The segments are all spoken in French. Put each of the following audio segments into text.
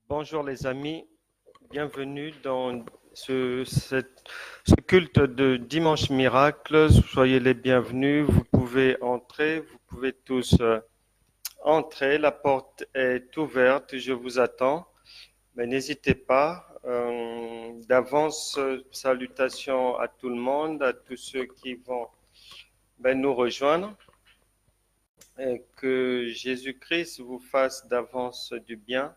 Bonjour les amis, bienvenue dans ce culte de Dimanche Miracle. Soyez les bienvenus, vous pouvez entrer, vous pouvez tous entrer. La porte est ouverte, je vous attends. Mais n'hésitez pas. D'avance, salutations à tout le monde, à tous ceux qui vont nous rejoindre. Et que Jésus-Christ vous fasse d'avance du bien.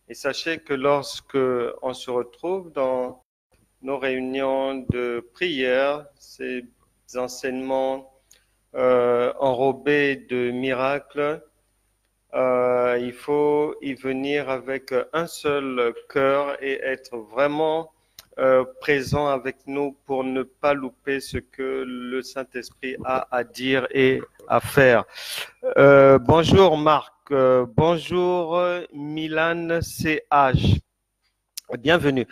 Et sachez que lorsque on se retrouve dans nos réunions de prière, ces enseignements enrobés de miracles, il faut y venir avec un seul cœur et être vraiment présent avec nous pour ne pas louper ce que le Saint-Esprit a à dire et à faire. Bonjour Marc, bonjour Milan CH, bienvenue.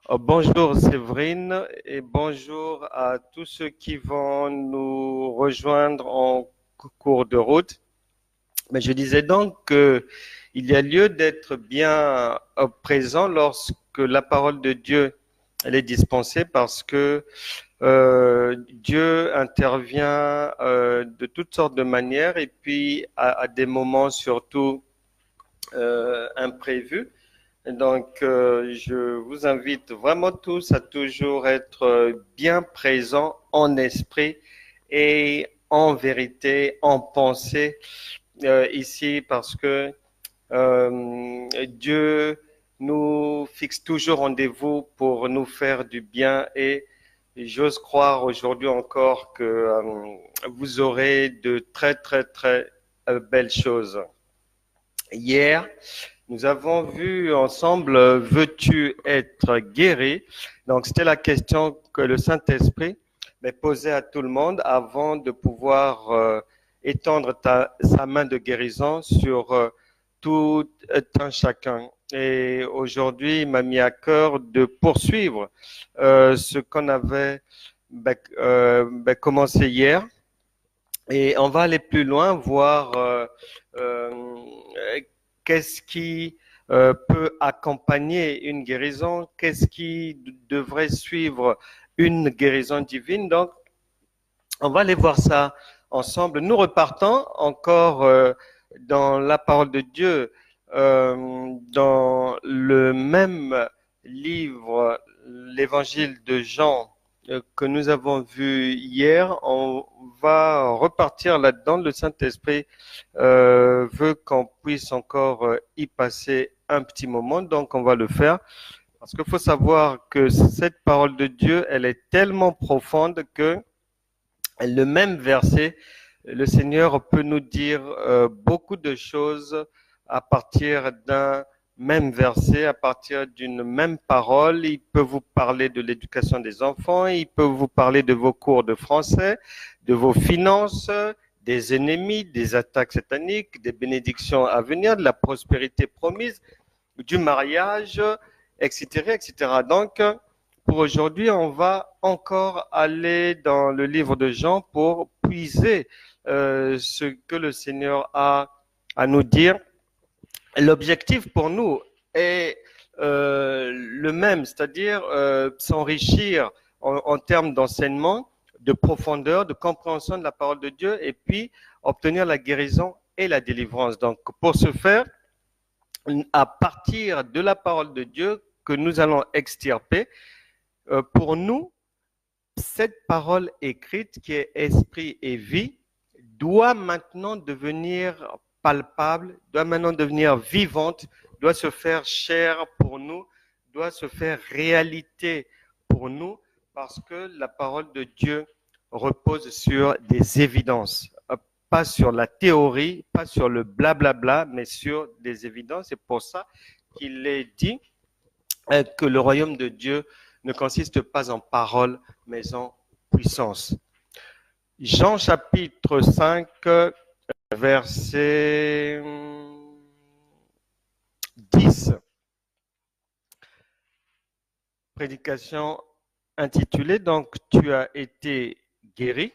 Bonjour Séverine et bonjour à tous ceux qui vont nous rejoindre en cours de route. Mais je disais donc qu'il y a lieu d'être bien présent lorsque la parole de Dieu elle est dispensée parce que Dieu intervient de toutes sortes de manières et puis à des moments surtout imprévus. Donc, je vous invite vraiment tous à toujours être bien présents en esprit et en vérité, en pensée ici parce que Dieu nous fixe toujours rendez-vous pour nous faire du bien et j'ose croire aujourd'hui encore que vous aurez de très, très, très belles choses. Hier, nous avons vu ensemble, veux-tu être guéri? Donc, c'était la question que le Saint-Esprit posait à tout le monde avant de pouvoir étendre sa main de guérison sur tout un chacun. Et aujourd'hui, il m'a mis à cœur de poursuivre ce qu'on avait commencé hier. Et on va aller plus loin, voir qu'est-ce qui peut accompagner une guérison, qu'est-ce qui devrait suivre une guérison divine. Donc, on va aller voir ça ensemble. Nous repartons encore dans la parole de Dieu, dans le même livre, l'évangile de Jean que nous avons vu hier. On va repartir là-dedans. Le Saint-Esprit veut qu'on puisse encore y passer un petit moment, donc on va le faire. Parce qu'il faut savoir que cette parole de Dieu, elle est tellement profonde que le même verset, le Seigneur peut nous dire beaucoup de choses à partir d'un même verset, à partir d'une même parole. Il peut vous parler de l'éducation des enfants, il peut vous parler de vos cours de français, de vos finances, des ennemis, des attaques sataniques, des bénédictions à venir, de la prospérité promise, du mariage, etc., etc. Donc, pour aujourd'hui, on va encore aller dans le livre de Jean pour puiser ce que le Seigneur a à nous dire. L'objectif pour nous est le même, c'est-à-dire s'enrichir en termes d'enseignement, de profondeur, de compréhension de la parole de Dieu et puis obtenir la guérison et la délivrance. Donc, pour ce faire, à partir de la parole de Dieu que nous allons extirper, pour nous, cette parole écrite qui est esprit et vie doit maintenant devenir palpable, doit maintenant devenir vivante, doit se faire chair pour nous, doit se faire réalité pour nous, parce que la parole de Dieu repose sur des évidences, pas sur la théorie, pas sur le blablabla, mais sur des évidences. C'est pour ça qu'il est dit que le royaume de Dieu ne consiste pas en paroles, mais en puissance. Jean chapitre 5, verset 10. Prédication intitulée, donc tu as été guéri.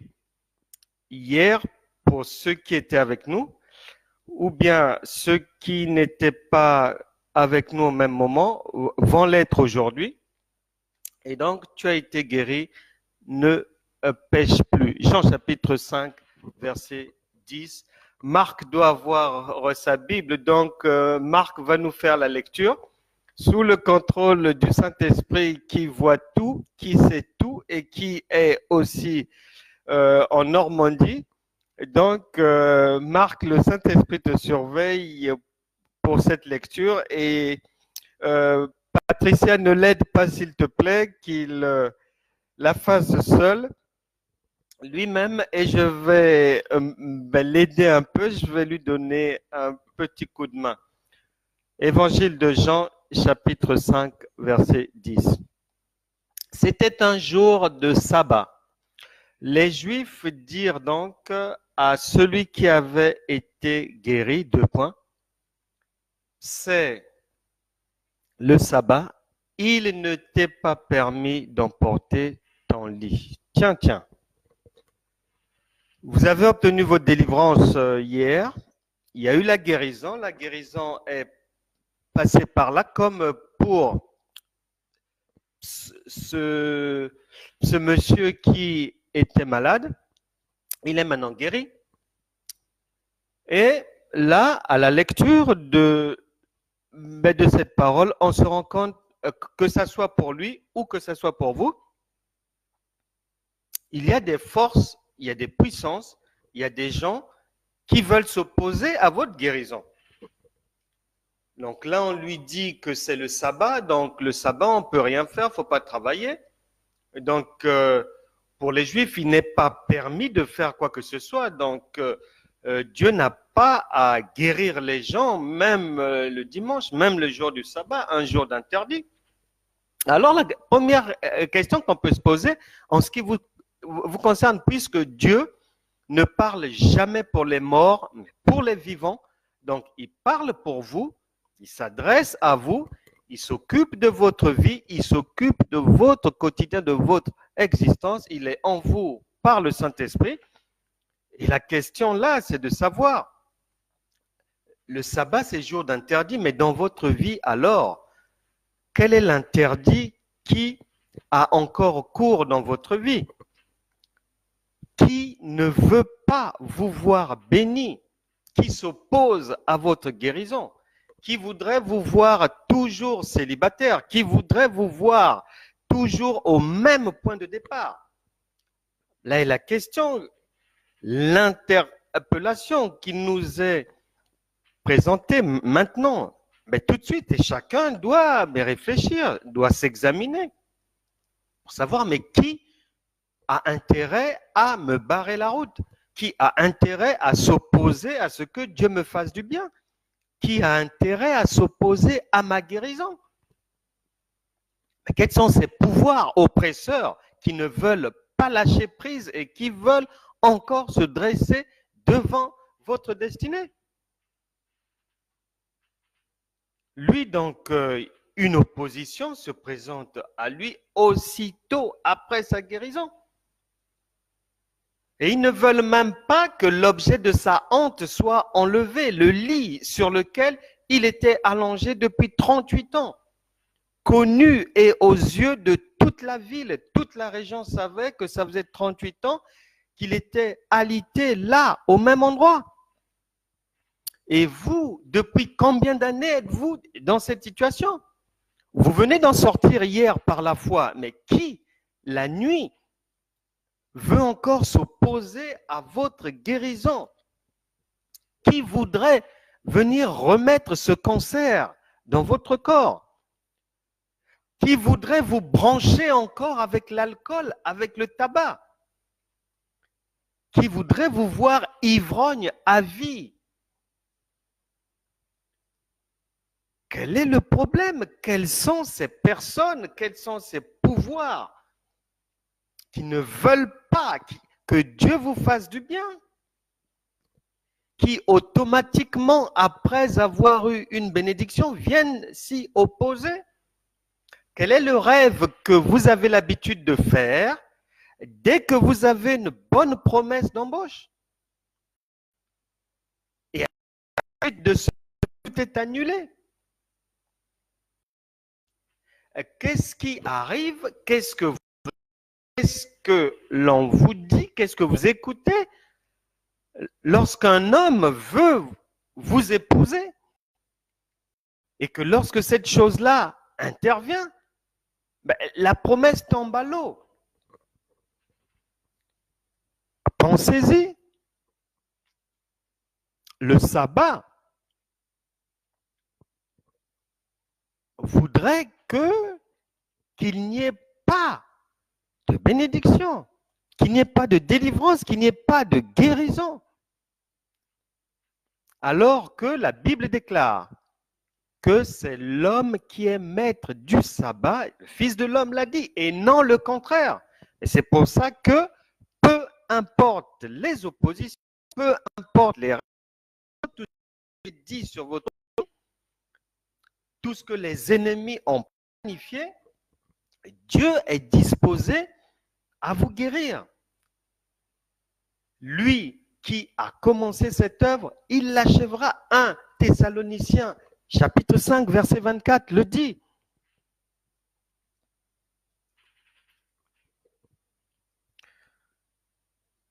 Hier, pour ceux qui étaient avec nous, ou bien ceux qui n'étaient pas avec nous au même moment vont l'être aujourd'hui. Et donc, tu as été guéri, ne pêche plus. Jean chapitre 5, verset 10. Marc doit avoir sa Bible, donc Marc va nous faire la lecture sous le contrôle du Saint-Esprit qui voit tout, qui sait tout et qui est aussi en Normandie. Donc, Marc, le Saint-Esprit te surveille pour cette lecture et Patricia, ne l'aide pas s'il te plaît, qu'il la fasse seule lui-même et je vais l'aider un peu, je vais lui donner un petit coup de main. Évangile de Jean, chapitre 5, verset 10. C'était un jour de sabbat. Les Juifs dirent donc à celui qui avait été guéri, c'est le sabbat, il ne t'est pas permis d'emporter ton lit. Tiens, tiens. Vous avez obtenu votre délivrance hier. Il y a eu la guérison. La guérison est passée par là comme pour ce monsieur qui était malade. Il est maintenant guéri. Et là, à la lecture de cette parole, on se rend compte que ça soit pour lui ou que ça soit pour vous, il y a des forces, il y a des puissances, il y a des gens qui veulent s'opposer à votre guérison. Donc là, on lui dit que c'est le sabbat, donc le sabbat, on ne peut rien faire, il ne faut pas travailler. Donc, pour les Juifs, il n'est pas permis de faire quoi que ce soit. Donc, Dieu n'a pas à guérir les gens, même le dimanche, même le jour du sabbat, un jour d'interdit. Alors, la première question qu'on peut se poser, en ce qui vous concerne, puisque Dieu ne parle jamais pour les morts, mais pour les vivants, donc il parle pour vous, il s'adresse à vous, il s'occupe de votre vie, il s'occupe de votre quotidien, de votre existence, il est en vous par le Saint-Esprit. Et la question là, c'est de savoir, le sabbat c'est jour d'interdit, mais dans votre vie alors, quel est l'interdit qui a encore cours dans votre vie? Qui ne veut pas vous voir béni, qui s'oppose à votre guérison, qui voudrait vous voir toujours célibataire, qui voudrait vous voir toujours au même point de départ. Là est la question, l'interpellation qui nous est présentée maintenant, mais tout de suite, et chacun doit réfléchir, doit s'examiner pour savoir, mais qui a intérêt à me barrer la route? Qui a intérêt à s'opposer à ce que Dieu me fasse du bien? Qui a intérêt à s'opposer à ma guérison? Mais quels sont ces pouvoirs oppresseurs qui ne veulent pas lâcher prise et qui veulent encore se dresser devant votre destinée? Lui, donc, une opposition se présente à lui aussitôt après sa guérison. Et ils ne veulent même pas que l'objet de sa honte soit enlevé, le lit sur lequel il était allongé depuis 38 ans. Connu et aux yeux de toute la ville, toute la région savait que ça faisait 38 ans qu'il était alité là, au même endroit. Et vous, depuis combien d'années êtes-vous dans cette situation? Vous venez d'en sortir hier par la foi, mais qui, la nuit, veut encore s'opposer à votre guérison? Qui voudrait venir remettre ce cancer dans votre corps? Qui voudrait vous brancher encore avec l'alcool, avec le tabac? Qui voudrait vous voir ivrogne à vie? Quel est le problème? Quelles sont ces personnes? Quels sont ces pouvoirs qui ne veulent pas que Dieu vous fasse du bien? Qui automatiquement, après avoir eu une bénédiction, viennent s'y opposer? Quel est le rêve que vous avez l'habitude de faire dès que vous avez une bonne promesse d'embauche? Et à la suite de ce, tout est annulé. qu'est-ce qui arrive? Qu'est-ce que l'on vous dit? Qu'est-ce que vous écoutez lorsqu'un homme veut vous épouser? Et que lorsque cette chose-là intervient, la promesse tombe à l'eau. Pensez-y. Le sabbat voudrait qu'il n'y ait pas de bénédiction, qu'il n'y ait pas de délivrance, qu'il n'y ait pas de guérison. Alors que la Bible déclare que c'est l'homme qui est maître du sabbat, le Fils de l'homme l'a dit, et non le contraire. Et c'est pour ça que peu importe les oppositions, peu importe les tout ce qui est dit sur votre vie, tout ce que les ennemis ont planifié, Dieu est disposé à vous guérir. Lui qui a commencé cette œuvre, il l'achèvera. 1 Thessaloniciens, chapitre 5, verset 24, le dit.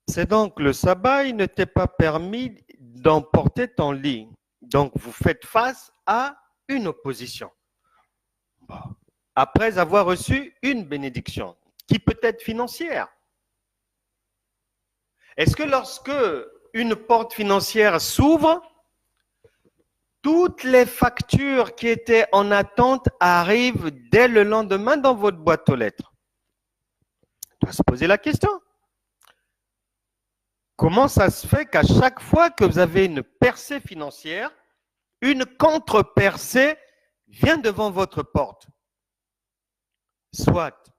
C'est donc le sabbat, il ne t'est pas permis d'emporter ton lit. Donc vous faites face à une opposition. Après avoir reçu une bénédiction, qui peut être financière. Est-ce que lorsque une porte financière s'ouvre, toutes les factures qui étaient en attente arrivent dès le lendemain dans votre boîte aux lettres? On doit se poser la question. Comment ça se fait qu'à chaque fois que vous avez une percée financière, une contre-percée vient devant votre porte? Soit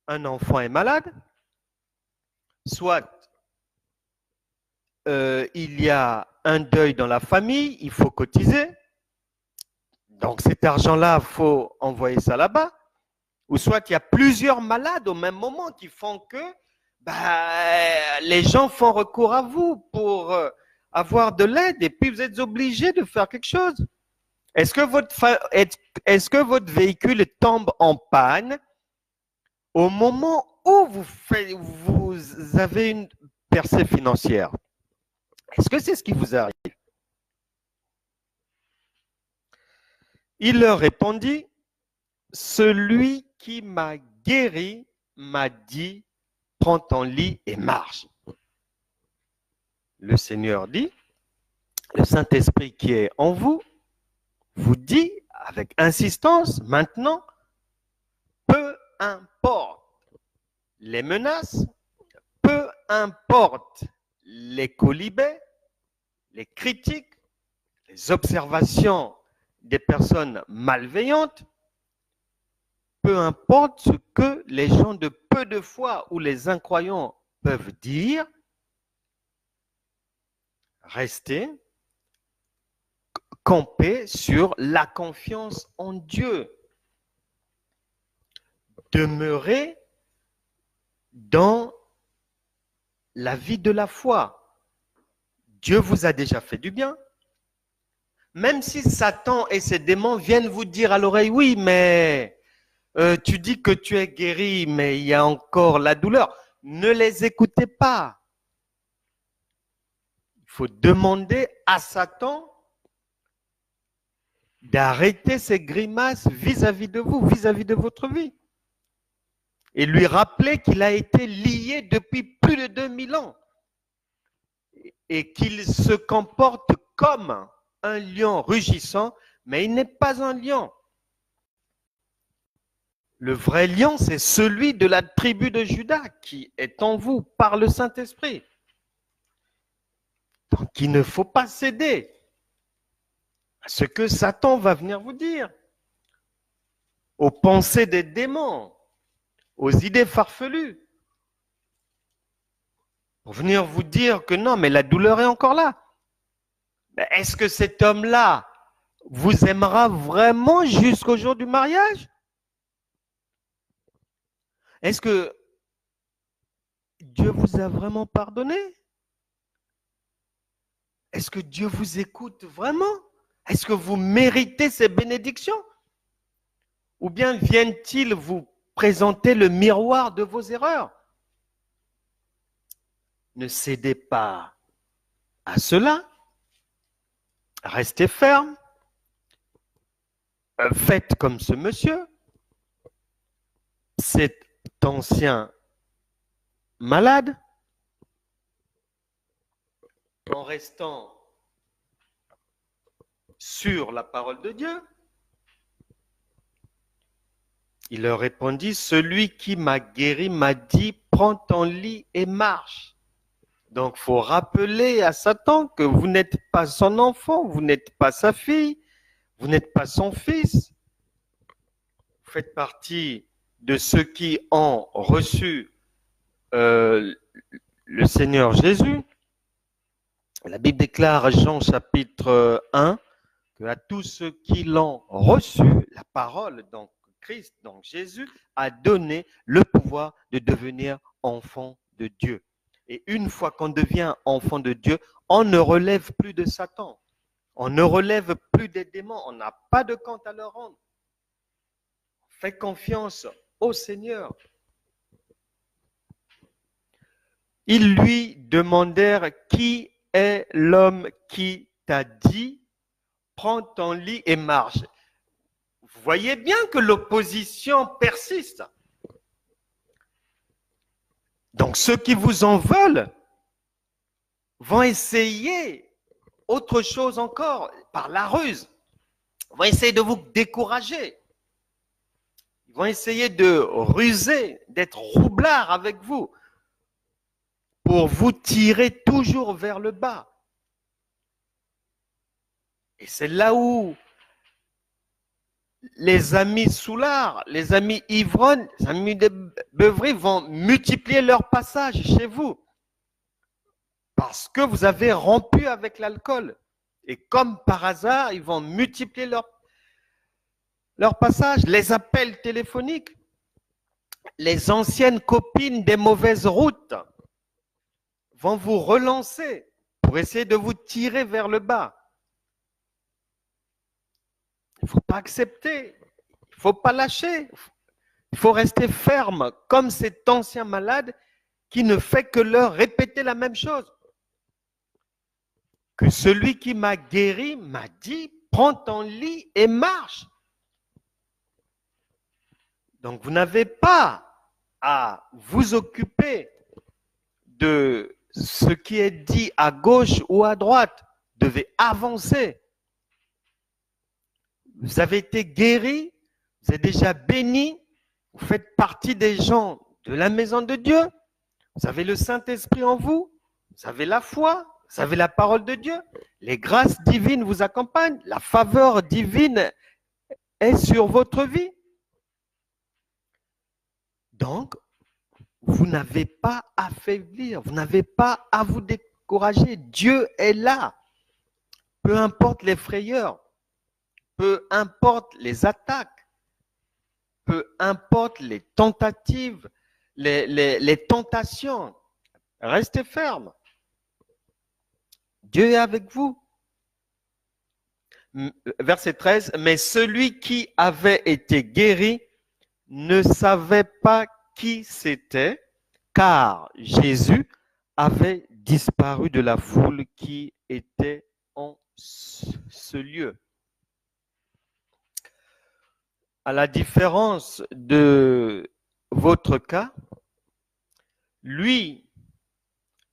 un enfant est malade, soit il y a un deuil dans la famille, il faut cotiser. Donc cet argent-là, il faut envoyer ça là-bas. Ou soit il y a plusieurs malades au même moment qui font que les gens font recours à vous pour avoir de l'aide et puis vous êtes obligé de faire quelque chose. Est-ce que votre véhicule tombe en panne au moment où vous avez une percée financière? Est-ce que c'est ce qui vous arrive? Il leur répondit, celui qui m'a guéri m'a dit, prends ton lit et marche. Le Seigneur dit, le Saint-Esprit qui est en vous, vous dit avec insistance, maintenant, peu importe les menaces, peu importe les colibets, les critiques, les observations des personnes malveillantes, peu importe ce que les gens de peu de foi ou les incroyants peuvent dire, restez campés sur la confiance en Dieu. Demeurez dans la vie de la foi. Dieu vous a déjà fait du bien. Même si Satan et ses démons viennent vous dire à l'oreille, oui, mais tu dis que tu es guéri, mais il y a encore la douleur. Ne les écoutez pas. Il faut demander à Satan d'arrêter ses grimaces vis-à-vis de vous, vis-à-vis de votre vie. Et lui rappeler qu'il a été lié depuis plus de 2000 ans et qu'il se comporte comme un lion rugissant, mais il n'est pas un lion. Le vrai lion, c'est celui de la tribu de Juda qui est en vous par le Saint-Esprit. Donc il ne faut pas céder à ce que Satan va venir vous dire, aux pensées des démons, aux idées farfelues, pour venir vous dire que non, mais la douleur est encore là. Mais est-ce que cet homme-là vous aimera vraiment jusqu'au jour du mariage? Est-ce que Dieu vous a vraiment pardonné? Est-ce que Dieu vous écoute vraiment? Est-ce que vous méritez ces bénédictions? Ou bien viennent-ils vous présenter le miroir de vos erreurs? Ne cédez pas à cela. Restez ferme. Faites comme ce monsieur, cet ancien malade, en restant sur la parole de Dieu. Il leur répondit, celui qui m'a guéri m'a dit, prends ton lit et marche. Donc, il faut rappeler à Satan que vous n'êtes pas son enfant, vous n'êtes pas sa fille, vous n'êtes pas son fils. Vous faites partie de ceux qui ont reçu le Seigneur Jésus. La Bible déclare, Jean chapitre 1, que à tous ceux qui l'ont reçu, la parole, donc Christ, donc Jésus, a donné le pouvoir de devenir enfant de Dieu. Et une fois qu'on devient enfant de Dieu, on ne relève plus de Satan. On ne relève plus des démons. On n'a pas de compte à leur rendre. Fais confiance au Seigneur. Ils lui demandèrent, qui est l'homme qui t'a dit, prends ton lit et marche? Vous voyez bien que l'opposition persiste. Donc ceux qui vous en veulent vont essayer autre chose encore, par la ruse. Ils vont essayer de vous décourager. Ils vont essayer de ruser, d'être roublards avec vous, pour vous tirer toujours vers le bas. Et c'est là où les amis soulards, les amis ivrognes, les amis de beuverie vont multiplier leur passage chez vous. Parce que vous avez rompu avec l'alcool. Et comme par hasard, ils vont multiplier leur passage, les appels téléphoniques, les anciennes copines des mauvaises routes vont vous relancer pour essayer de vous tirer vers le bas. Il ne faut pas accepter, il ne faut pas lâcher, il faut rester ferme comme cet ancien malade qui ne fait que leur répéter la même chose. Que celui qui m'a guéri m'a dit, prends ton lit et marche. Donc vous n'avez pas à vous occuper de ce qui est dit à gauche ou à droite. Vous devez avancer. Vous avez été guéri, vous êtes déjà béni, vous faites partie des gens de la maison de Dieu, vous avez le Saint-Esprit en vous, vous avez la foi, vous avez la parole de Dieu, les grâces divines vous accompagnent, la faveur divine est sur votre vie. Donc, vous n'avez pas à faiblir, vous n'avez pas à vous décourager. Dieu est là. Peu importe les frayeurs, peu importe les attaques, peu importe les tentatives, les tentations, restez ferme. Dieu est avec vous. Verset 13, mais celui qui avait été guéri ne savait pas qui c'était, car Jésus avait disparu de la foule qui était en ce lieu. À la différence de votre cas, lui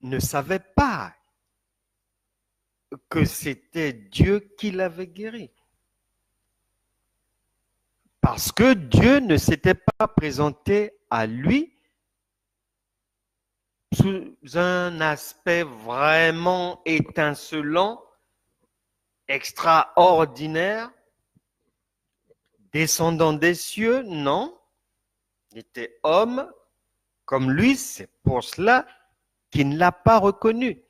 ne savait pas que c'était Dieu qui l'avait guéri. Parce que Dieu ne s'était pas présenté à lui sous un aspect vraiment étincelant, extraordinaire, descendant des cieux, non. Il était homme comme lui, c'est pour cela qu'il ne l'a pas reconnu.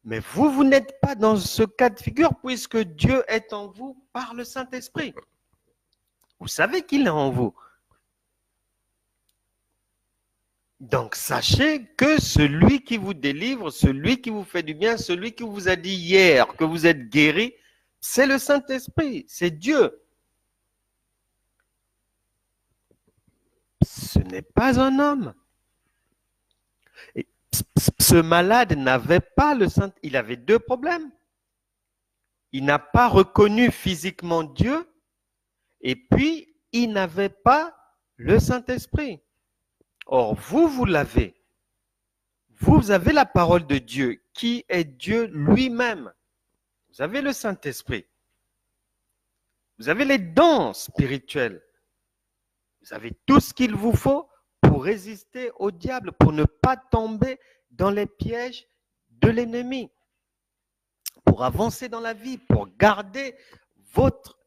Mais vous n'êtes pas dans ce cas de figure puisque Dieu est en vous par le Saint-Esprit. Vous savez qu'il est en vous. Donc sachez que celui qui vous délivre, celui qui vous fait du bien, celui qui vous a dit hier que vous êtes guéri, c'est le Saint-Esprit, c'est Dieu. ce n'est pas un homme. Et ce malade n'avait pas le Saint, il avait deux problèmes. Il n'a pas reconnu physiquement Dieu et puis il n'avait pas le Saint-Esprit. Or, vous l'avez. Vous avez la parole de Dieu qui est Dieu lui-même. Vous avez le Saint-Esprit. Vous avez les dons spirituels. Vous avez tout ce qu'il vous faut pour résister au diable, pour ne pas tomber dans les pièges de l'ennemi, pour avancer dans la vie, pour garder votre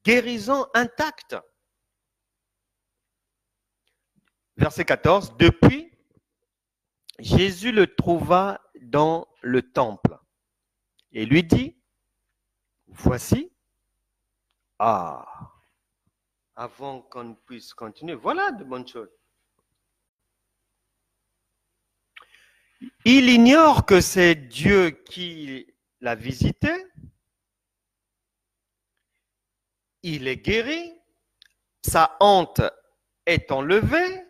guérison intacte. Verset 14. Depuis, Jésus le trouva dans le temple et lui dit, voici, avant qu'on puisse continuer, voilà de bonnes choses. Il ignore que c'est Dieu qui l'a visité. Il est guéri. Sa honte est enlevée.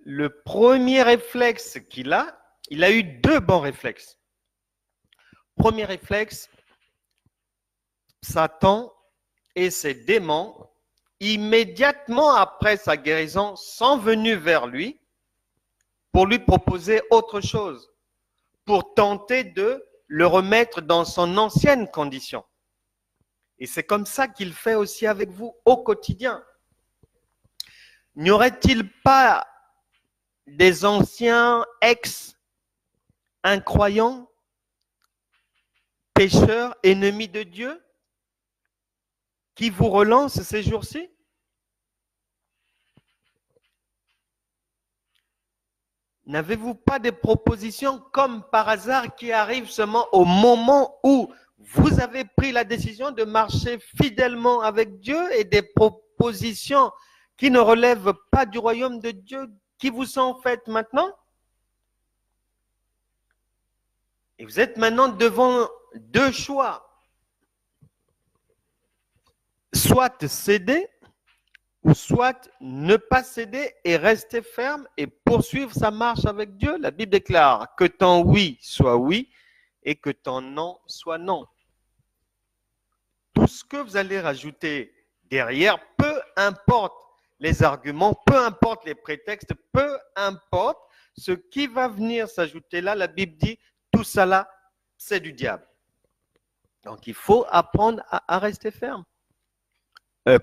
Le premier réflexe qu'il a, il a eu deux bons réflexes. Premier réflexe, Satan et ses démons, immédiatement après sa guérison, sont venus vers lui pour lui proposer autre chose, pour tenter de le remettre dans son ancienne condition. Et c'est comme ça qu'il fait aussi avec vous au quotidien. N'y aurait-il pas des anciens ex-incroyants, pécheurs, ennemis de Dieu, qui vous relancent ces jours-ci? N'avez-vous pas des propositions comme par hasard qui arrivent seulement au moment où vous avez pris la décision de marcher fidèlement avec Dieu et des propositions qui ne relèvent pas du royaume de Dieu qui vous sont faites maintenant? Et vous êtes maintenant devant deux choix. Soit céder, ou soit ne pas céder et rester ferme et poursuivre sa marche avec Dieu. La Bible déclare que ton oui soit oui et que ton non soit non. Tout ce que vous allez rajouter derrière, peu importe les arguments, peu importe les prétextes, peu importe ce qui va venir s'ajouter là, la Bible dit, tout ça là, c'est du diable. Donc il faut apprendre à rester ferme.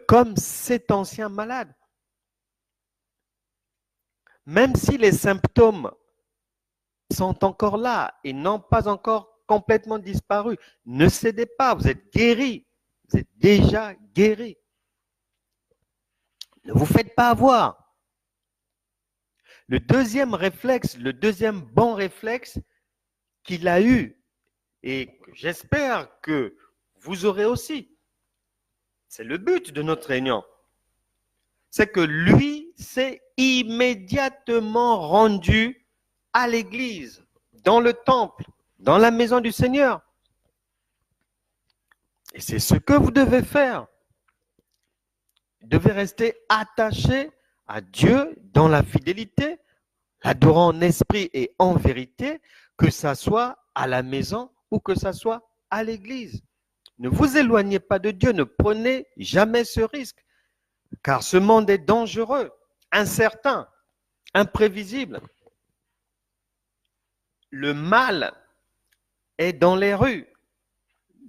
Comme cet ancien malade. Même si les symptômes sont encore là et n'ont pas encore complètement disparu, ne cédez pas, vous êtes guéri, vous êtes déjà guéri. Ne vous faites pas avoir. Le deuxième réflexe, le deuxième bon réflexe qu'il a eu, et j'espère que vous aurez aussi, c'est le but de notre réunion, c'est que lui s'est immédiatement rendu à l'église, dans le temple, dans la maison du Seigneur. Et c'est ce que vous devez faire. Vous devez rester attaché à Dieu dans la fidélité, l'adorant en esprit et en vérité, que ça soit à la maison ou que ça soit à l'église. Ne vous éloignez pas de Dieu, ne prenez jamais ce risque, car ce monde est dangereux, incertain, imprévisible. Le mal est dans les rues,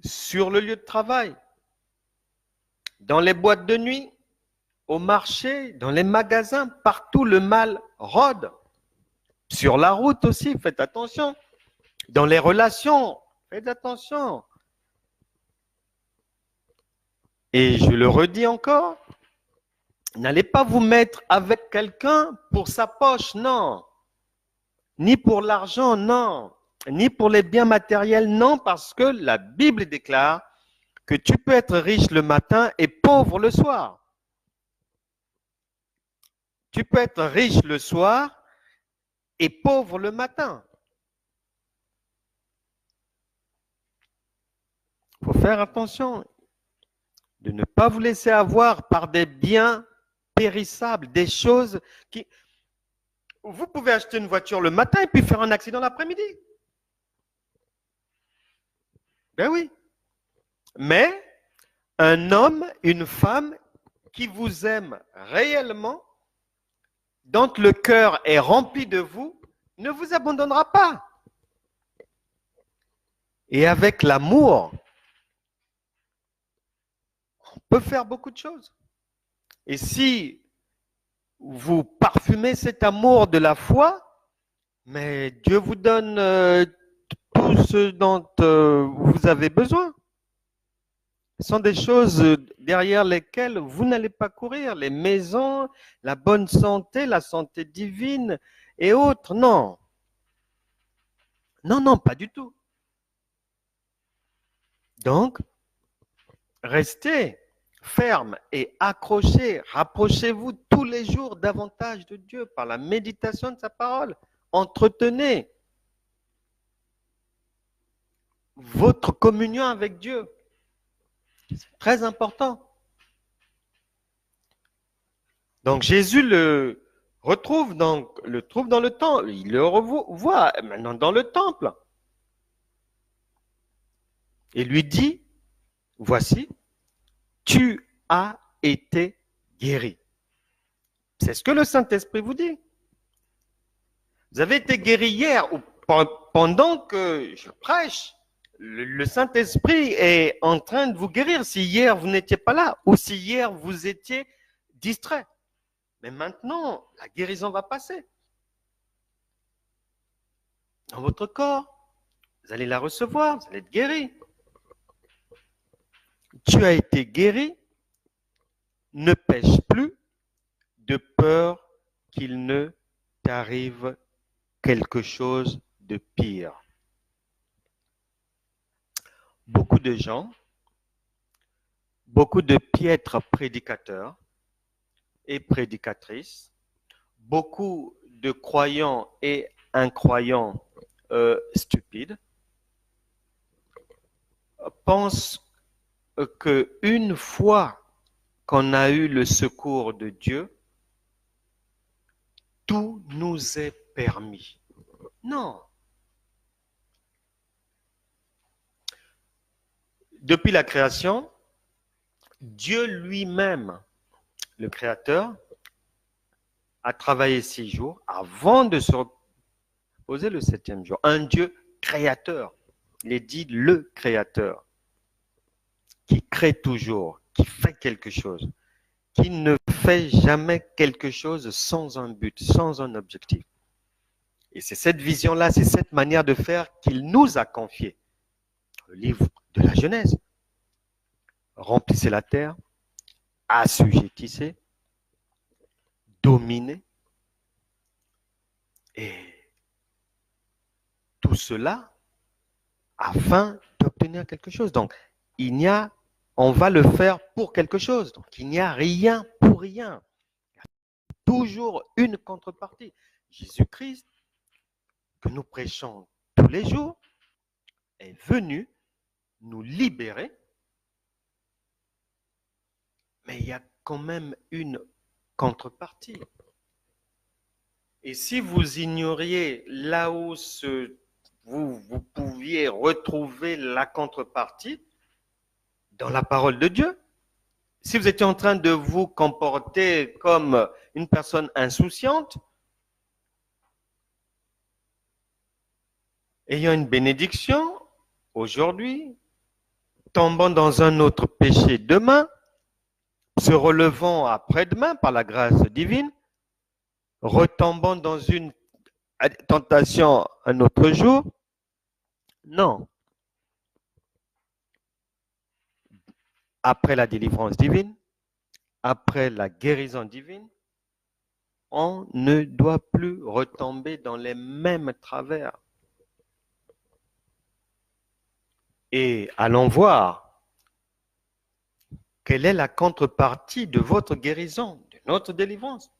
sur le lieu de travail, dans les boîtes de nuit, au marché, dans les magasins, partout le mal rôde. Sur la route aussi, faites attention. Dans les relations, faites attention. Et je le redis encore, n'allez pas vous mettre avec quelqu'un pour sa poche, non. Ni pour l'argent, non. Ni pour les biens matériels, non, parce que la Bible déclare que tu peux être riche le matin et pauvre le soir. Tu peux être riche le soir et pauvre le matin. Il faut faire attention de ne pas vous laisser avoir par des biens périssables, des choses qui... Vous pouvez acheter une voiture le matin et puis faire un accident l'après-midi. Ben oui. Mais un homme, une femme qui vous aime réellement, dont le cœur est rempli de vous, ne vous abandonnera pas. Et avec l'amour, on peut faire beaucoup de choses. Et si vous parfumez cet amour de la foi, mais Dieu vous donne tout ce dont vous avez besoin. Ce sont des choses derrière lesquelles vous n'allez pas courir. Les maisons, la bonne santé, la santé divine et autres. Non. Non, non, pas du tout. Donc, restez ferme et accrochés. Rapprochez-vous tous les jours davantage de Dieu par la méditation de sa parole. Entretenez votre communion avec Dieu. C'est très important. Donc Jésus le retrouve, le trouve dans le temple. Il le revoit maintenant dans le temple. Et lui dit, voici, tu as été guéri. C'est ce que le Saint-Esprit vous dit. Vous avez été guéri hier ou pendant que je prêche. Le Saint-Esprit est en train de vous guérir si hier vous n'étiez pas là ou si hier vous étiez distrait. Mais maintenant, la guérison va passer. Dans votre corps, vous allez la recevoir, vous allez être guéri. Tu as été guéri, ne pêche plus de peur qu'il ne t'arrive quelque chose de pire. Beaucoup de gens, beaucoup de piètres prédicateurs et prédicatrices, beaucoup de croyants et incroyants stupides pensent qu'une fois qu'on a eu le secours de Dieu, tout nous est permis. Non. Depuis la création, Dieu lui-même, le Créateur, a travaillé 6 jours avant de se reposer le 7e jour. Un Dieu créateur. Il est dit le Créateur, qui crée toujours, qui fait quelque chose, qui ne fait jamais quelque chose sans un but, sans un objectif. Et c'est cette vision-là, c'est cette manière de faire qu'il nous a confié. Le livre de la Genèse. Remplissez la terre, assujettissez, dominez. Et tout cela afin d'obtenir quelque chose. Donc, on va le faire pour quelque chose. Donc, il n'y a rien pour rien. Il y a toujours une contrepartie. Jésus-Christ, que nous prêchons tous les jours, est venu nous libérer. Mais il y a quand même une contrepartie. Et si vous ignoriez là où vous pouviez retrouver la contrepartie dans la parole de Dieu, si vous étiez en train de vous comporter comme une personne insouciante, ayant une bénédiction aujourd'hui, tombant dans un autre péché demain, se relevant après-demain par la grâce divine, retombant dans une tentation un autre jour, non. Après la délivrance divine, après la guérison divine, on ne doit plus retomber dans les mêmes travers. Et allons voir quelle est la contrepartie de votre guérison, de notre délivrance.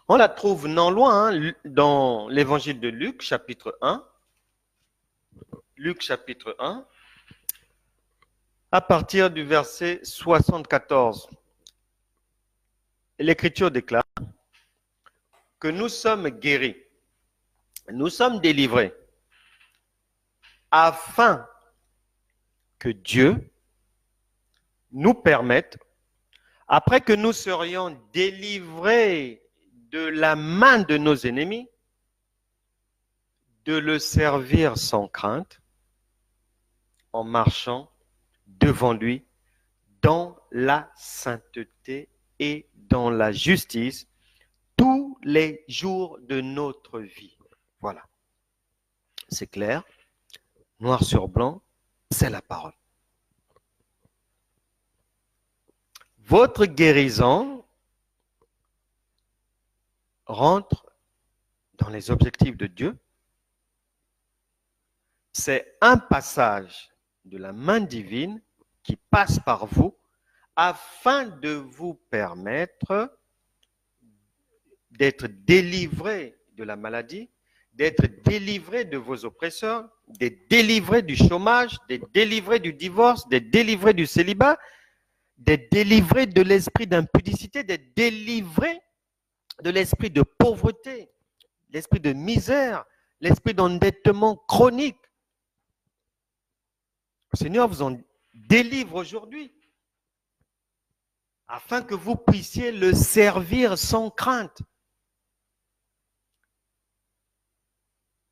On la trouve non loin dans l'évangile de Luc, chapitre 1. Luc, chapitre 1, à partir du verset 74. l'Écriture déclare que nous sommes guéris, nous sommes délivrés, afin que Dieu nous permette, après que nous serions délivrés de la main de nos ennemis, de le servir sans crainte, en marchant devant lui dans la sainteté et dans la justice tous les jours de notre vie. Voilà. C'est clair, noir sur blanc, c'est la parole. Votre guérison rentre dans les objectifs de Dieu. C'est un passage de la main divine qui passe par vous afin de vous permettre d'être délivré de la maladie, d'être délivré de vos oppresseurs, d'être délivré du chômage, d'être délivré du divorce, d'être délivré du célibat, d'être délivré de l'esprit d'impudicité, d'être délivré de l'esprit de pauvreté, l'esprit de misère, l'esprit d'endettement chronique. Le Seigneur vous en délivre aujourd'hui afin que vous puissiez le servir sans crainte,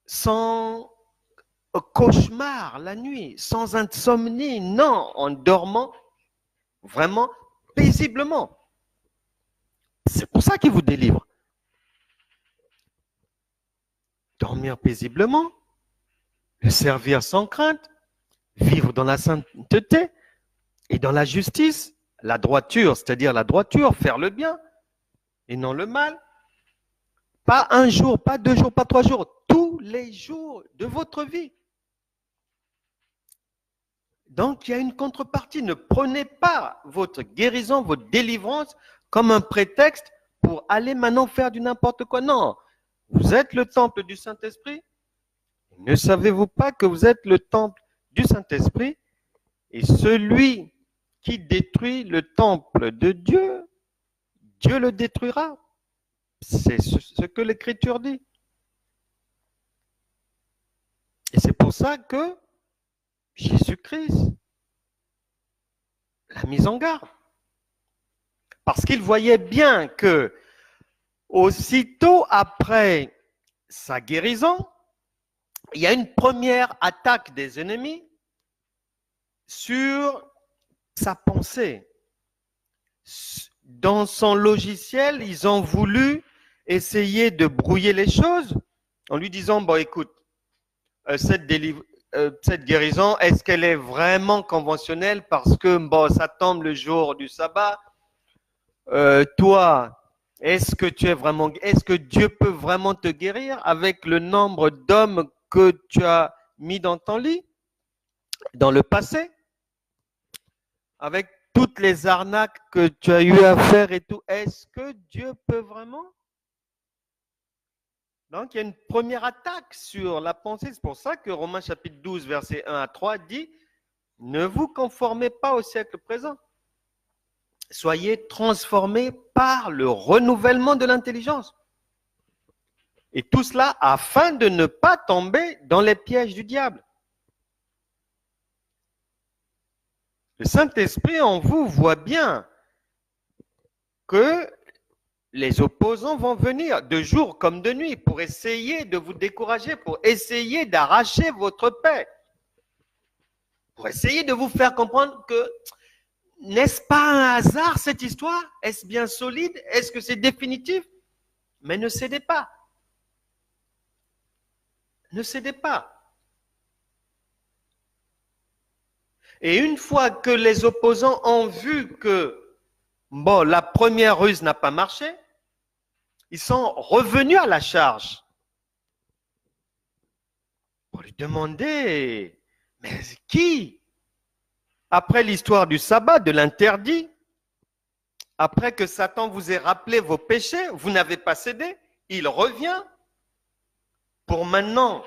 sans cauchemar la nuit, sans insomnie, non, en dormant vraiment paisiblement. C'est pour ça qu'il vous délivre. Dormir paisiblement, le servir sans crainte, vivre dans la sainteté et dans la justice, la droiture, c'est-à-dire la droiture, faire le bien et non le mal. Pas un jour, pas 2 jours, pas 3 jours, tous les jours de votre vie. Donc, il y a une contrepartie. Ne prenez pas votre guérison, votre délivrance comme un prétexte pour aller maintenant faire du n'importe quoi. Non, vous êtes le temple du Saint-Esprit. Ne savez-vous pas que vous êtes le temple du Saint-Esprit et celui qui détruit le temple de Dieu, Dieu le détruira. C'est ce que l'Écriture dit. Et c'est pour ça que Jésus-Christ l'a mis en garde. Parce qu'il voyait bien que aussitôt après sa guérison, il y a une première attaque des ennemis sur sa pensée. Dans son logiciel, ils ont voulu essayer de brouiller les choses en lui disant, bon écoute, cette guérison, est-ce qu'elle est vraiment conventionnelle parce que bon, ça tombe le jour du sabbat? Toi, est-ce que Dieu peut vraiment te guérir avec le nombre d'hommes que tu as mis dans ton lit dans le passé? Avec toutes les arnaques que tu as eu à faire et tout, est-ce que Dieu peut vraiment? Donc, il y a une première attaque sur la pensée. C'est pour ça que Romains chapitre 12, versets 1 à 3 dit « Ne vous conformez pas au siècle présent. Soyez transformés par le renouvellement de l'intelligence. » Et tout cela afin de ne pas tomber dans les pièges du diable. Le Saint-Esprit en vous voit bien que les opposants vont venir de jour comme de nuit pour essayer de vous décourager, pour essayer d'arracher votre paix, pour essayer de vous faire comprendre que n'est-ce pas un hasard cette histoire? Est-ce bien solide? Est-ce que c'est définitif? Mais ne cédez pas. Ne cédez pas. Et une fois que les opposants ont vu que bon, la première ruse n'a pas marché, ils sont revenus à la charge pour lui demander, mais qui? Après l'histoire du sabbat, de l'interdit, après que Satan vous ait rappelé vos péchés, vous n'avez pas cédé, il revient pour maintenant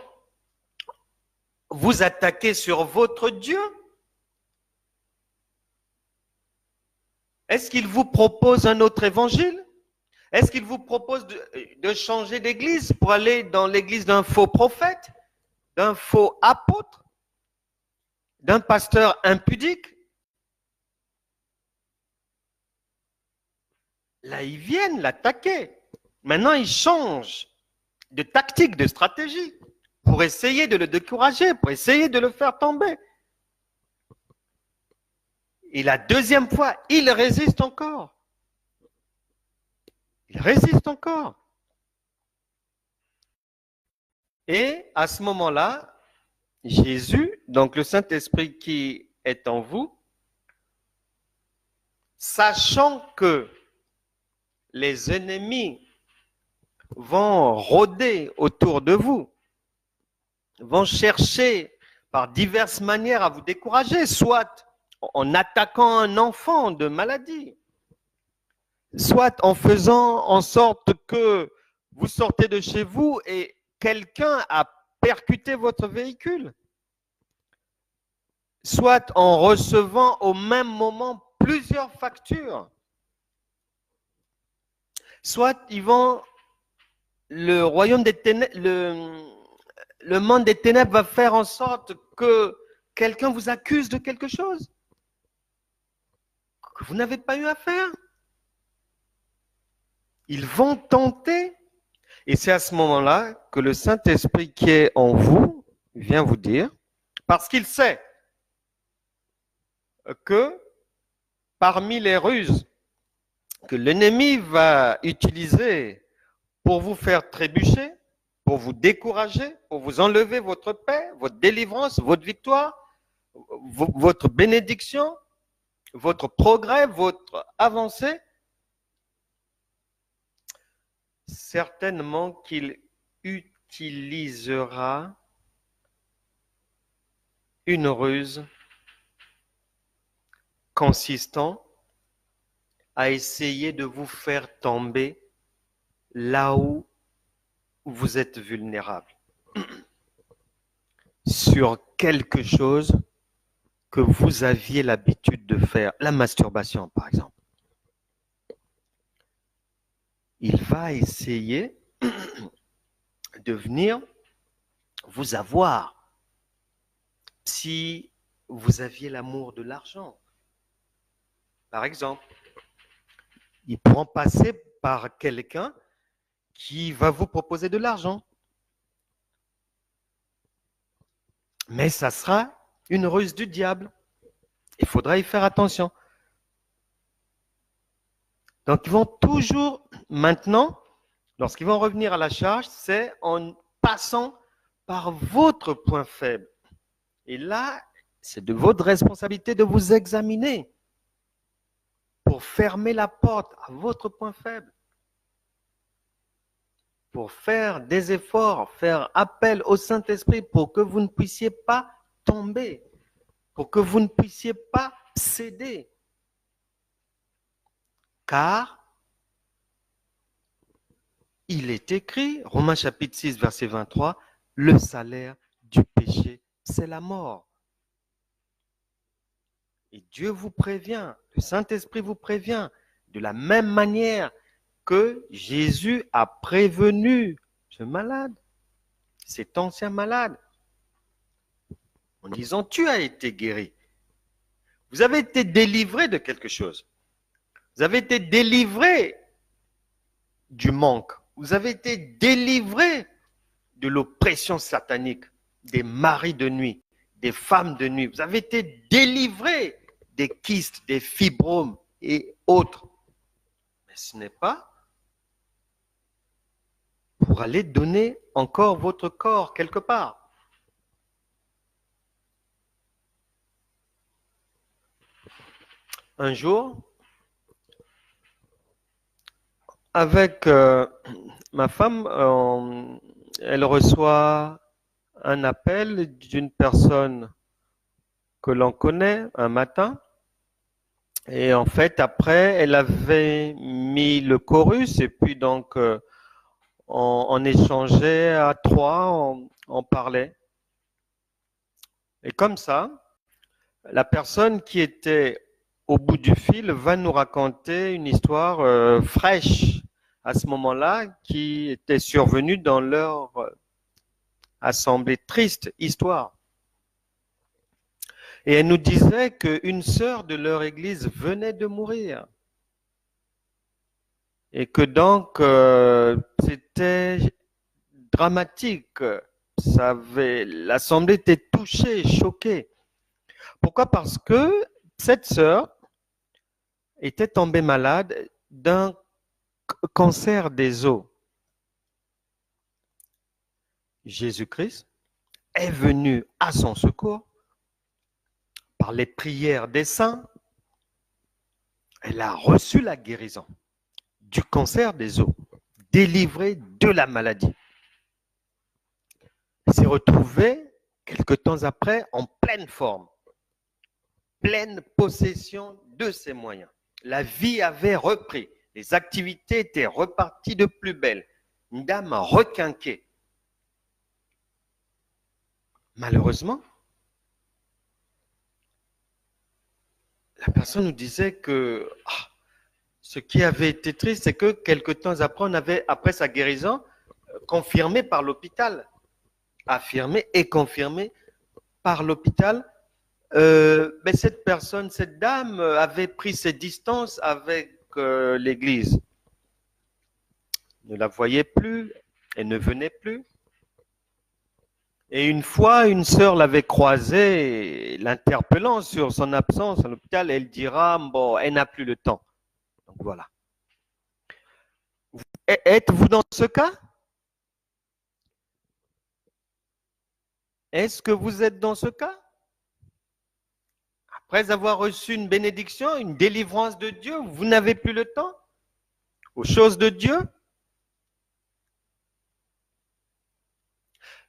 vous attaquer sur votre Dieu. Est-ce qu'il vous propose un autre évangile? Est-ce qu'il vous propose de changer d'église pour aller dans l'église d'un faux prophète, d'un faux apôtre, d'un pasteur impudique? Là, ils viennent l'attaquer. Maintenant, ils changent de tactique, de stratégie pour essayer de le décourager, pour essayer de le faire tomber. Et la deuxième fois, il résiste encore. Il résiste encore. Et à ce moment-là, Jésus, donc le Saint-Esprit qui est en vous, sachant que les ennemis vont rôder autour de vous, vont chercher par diverses manières à vous décourager, soit en attaquant un enfant de maladie, soit en faisant en sorte que vous sortez de chez vous et quelqu'un a percuté votre véhicule, soit en recevant au même moment plusieurs factures, soit ils vont, le royaume des ténèbres, le monde des ténèbres va faire en sorte que quelqu'un vous accuse de quelque chose que vous n'avez pas eu à faire. Ils vont tenter, et c'est à ce moment-là que le Saint-Esprit qui est en vous vient vous dire, parce qu'il sait que parmi les ruses que l'ennemi va utiliser pour vous faire trébucher, pour vous décourager, pour vous enlever votre paix, votre délivrance, votre victoire, votre bénédiction, votre progrès, votre avancée, certainement qu'il utilisera une ruse consistant à essayer de vous faire tomber là où vous êtes vulnérable, sur quelque chose que vous aviez l'habitude de faire, la masturbation par exemple. Il va essayer de venir vous avoir si vous aviez l'amour de l'argent. Par exemple, ils pourront passer par quelqu'un qui va vous proposer de l'argent. Mais ça sera une ruse du diable. Il faudra y faire attention. Donc, ils vont toujours, maintenant, lorsqu'ils vont revenir à la charge, c'est en passant par votre point faible. Et là, c'est de votre responsabilité de vous examiner pour fermer la porte à votre point faible, pour faire des efforts, faire appel au Saint-Esprit pour que vous ne puissiez pas tomber, pour que vous ne puissiez pas céder. Car il est écrit, Romains chapitre 6, verset 23, le salaire du péché, c'est la mort. Et Dieu vous prévient, le Saint-Esprit vous prévient, de la même manière que Jésus a prévenu ce malade, cet ancien malade, en disant, tu as été guéri. Vous avez été délivré de quelque chose. Vous avez été délivré du manque. Vous avez été délivré de l'oppression satanique, des maris de nuit, des femmes de nuit. Vous avez été délivré des kystes, des fibromes et autres. Mais ce n'est pas pour aller donner encore votre corps quelque part. Un jour, avec ma femme, elle reçoit un appel d'une personne que l'on connaît un matin. Et en fait, après, elle avait mis le chorus et puis donc on échangeait à trois, on parlait. Et comme ça, la personne qui était au bout du fil va nous raconter une histoire fraîche, à ce moment-là qui était survenu dans leur assemblée. Triste histoire. Et elle nous disait qu'une sœur de leur église venait de mourir. Et que donc, c'était dramatique. L'assemblée était touchée, choquée. Pourquoi? Parce que cette sœur était tombée malade d'un cancer des os. Jésus-Christ est venu à son secours par les prières des saints. Elle a reçu la guérison du cancer des os, délivrée de la maladie. Elle s'est retrouvée quelque temps après en pleine forme, pleine possession de ses moyens. La vie avait repris, les activités étaient reparties de plus belle. Une dame requinquée. Malheureusement, la personne nous disait que ce qui avait été triste, c'est que quelque temps après, on avait, après sa guérison, confirmé par l'hôpital, affirmé et confirmé par l'hôpital, mais cette personne, cette dame avait pris ses distances avec l'église. Ne la voyait plus, elle ne venait plus. Et une fois, une sœur l'avait croisée, l'interpellant sur son absence à l'hôpital, elle dira, bon, elle n'a plus le temps. Donc voilà. Êtes-vous dans ce cas? Est-ce que vous êtes dans ce cas? Après avoir reçu une bénédiction, une délivrance de Dieu, vous n'avez plus le temps aux choses de Dieu?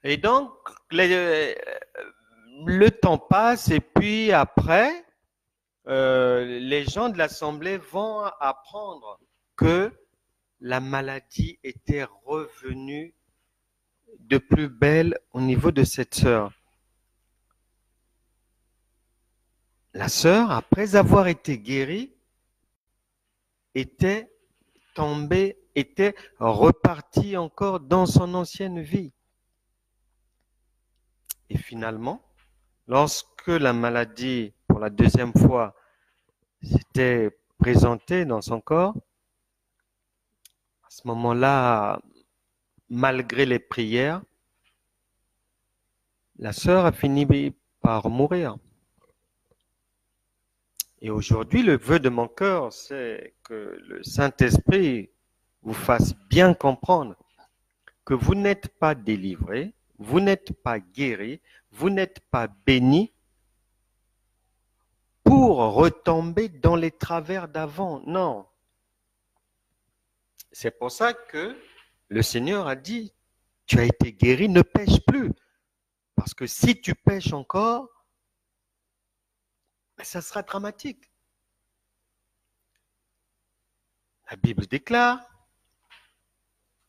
Et donc, le temps passe et puis après, les gens de l'Assemblée vont apprendre que la maladie était revenue de plus belle au niveau de cette sœur. La sœur, après avoir été guérie, était tombée, était repartie encore dans son ancienne vie. Et finalement, lorsque la maladie, pour la deuxième fois, s'était présentée dans son corps, à ce moment-là, malgré les prières, la sœur a fini par mourir. Et aujourd'hui, le vœu de mon cœur, c'est que le Saint-Esprit vous fasse bien comprendre que vous n'êtes pas délivré, vous n'êtes pas guéri, vous n'êtes pas béni pour retomber dans les travers d'avant. Non. C'est pour ça que le Seigneur a dit, tu as été guéri, ne pêche plus. Parce que si tu pêches encore, ça sera dramatique. La Bible déclare,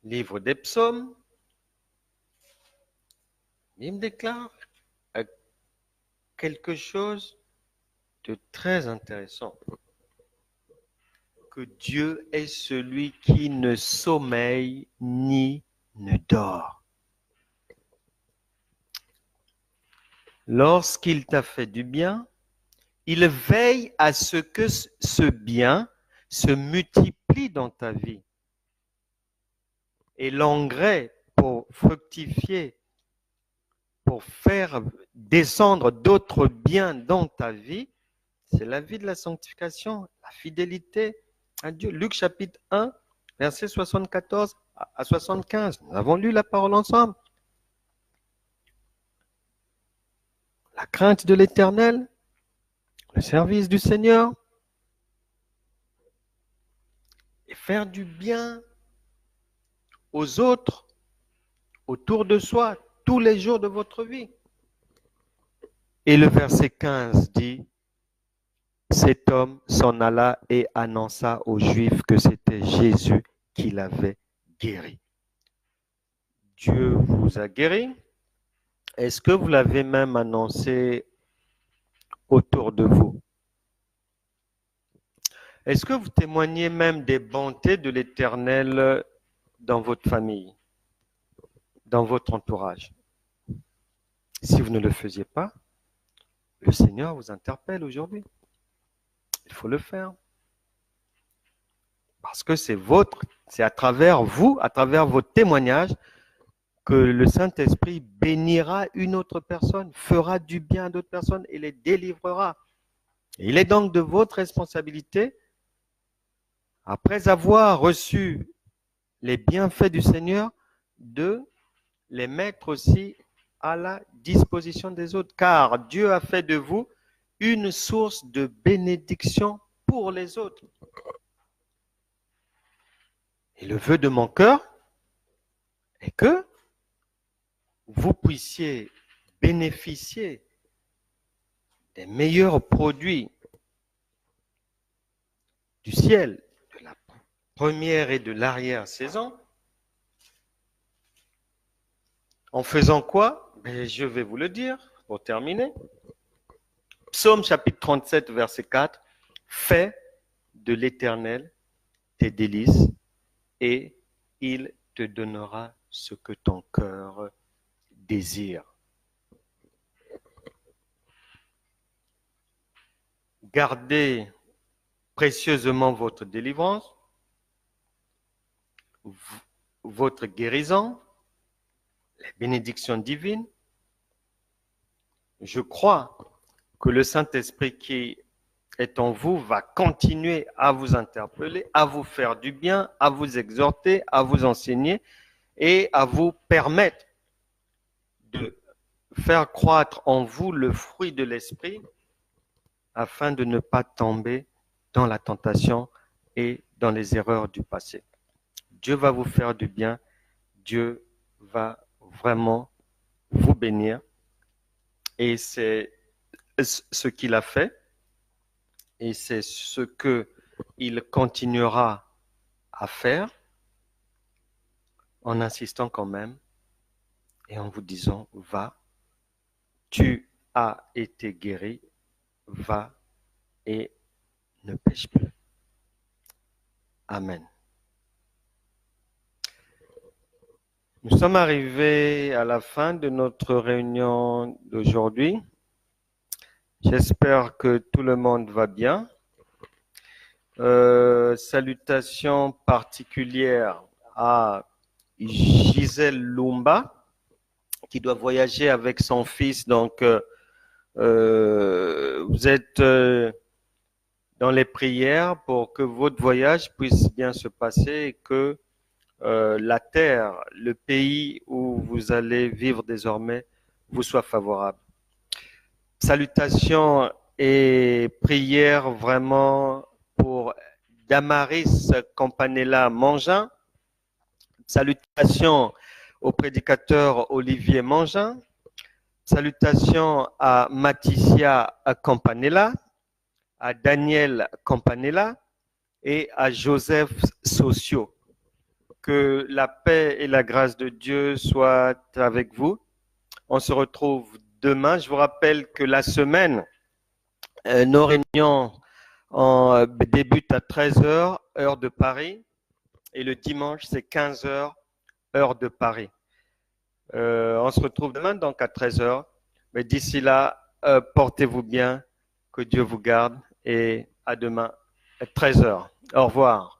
livre des psaumes, la Bible déclare quelque chose de très intéressant. Que Dieu est celui qui ne sommeille ni ne dort. Lorsqu'il t'a fait du bien, il veille à ce que ce bien se multiplie dans ta vie. Et l'engrais pour fructifier, pour faire descendre d'autres biens dans ta vie, c'est la vie de la sanctification, la fidélité à Dieu. Luc chapitre 1, verset 74 à 75. Nous avons lu la parole ensemble. La crainte de l'Éternel, le service du Seigneur, et faire du bien aux autres, autour de soi, tous les jours de votre vie. Et le verset 15 dit, cet homme s'en alla et annonça aux Juifs que c'était Jésus qui l'avait guéri. Dieu vous a guéri. Est-ce que vous l'avez même annoncé autour de vous? Est-ce que vous témoignez même des bontés de l'Éternel dans votre famille, dans votre entourage? Si vous ne le faisiez pas, le Seigneur vous interpelle aujourd'hui. Il faut le faire. Parce que c'est à travers vous, à travers votre témoignage, que le Saint-Esprit bénira une autre personne, fera du bien à d'autres personnes et les délivrera. Et il est donc de votre responsabilité, après avoir reçu les bienfaits du Seigneur, de les mettre aussi à la disposition des autres, car Dieu a fait de vous une source de bénédiction pour les autres. Et le vœu de mon cœur est que vous puissiez bénéficier des meilleurs produits du ciel, de la première et de l'arrière-saison. En faisant quoi? Je vais vous le dire pour terminer. Psaume chapitre 37, verset 4. Fais de l'Éternel tes délices et il te donnera ce que ton cœur désire. Gardez précieusement votre délivrance, votre guérison, les bénédictions divines. Je crois que le Saint-Esprit qui est en vous va continuer à vous interpeller, à vous faire du bien, à vous exhorter, à vous enseigner et à vous permettre de faire croître en vous le fruit de l'Esprit afin de ne pas tomber dans la tentation et dans les erreurs du passé. Dieu va vous faire du bien, Dieu va vraiment vous bénir et c'est ce qu'il a fait et c'est ce qu'il continuera à faire en insistant quand même et en vous disant va, tu as été guéri, va et ne pêche plus. Amen. Nous sommes arrivés à la fin de notre réunion d'aujourd'hui. J'espère que tout le monde va bien. Salutations particulières à Gisèle Lumba, qui doit voyager avec son fils. Donc, vous êtes dans les prières pour que votre voyage puisse bien se passer et que la terre, le pays où vous allez vivre désormais, vous soit favorable. Salutations et prières vraiment pour Damaris Campanella Mangin. Salutations au prédicateur Olivier Mangin. Salutations à Matisia Campanella, à Daniel Campanella et à Joseph Socio. Que la paix et la grâce de Dieu soient avec vous. On se retrouve demain. Je vous rappelle que la semaine, nos réunions débutent à 13 heures, heure de Paris, et le dimanche, c'est 15 heures, heure de Paris. On se retrouve demain, donc à 13 heures. Mais d'ici là, portez-vous bien, que Dieu vous garde, et à demain à 13 heures. Au revoir.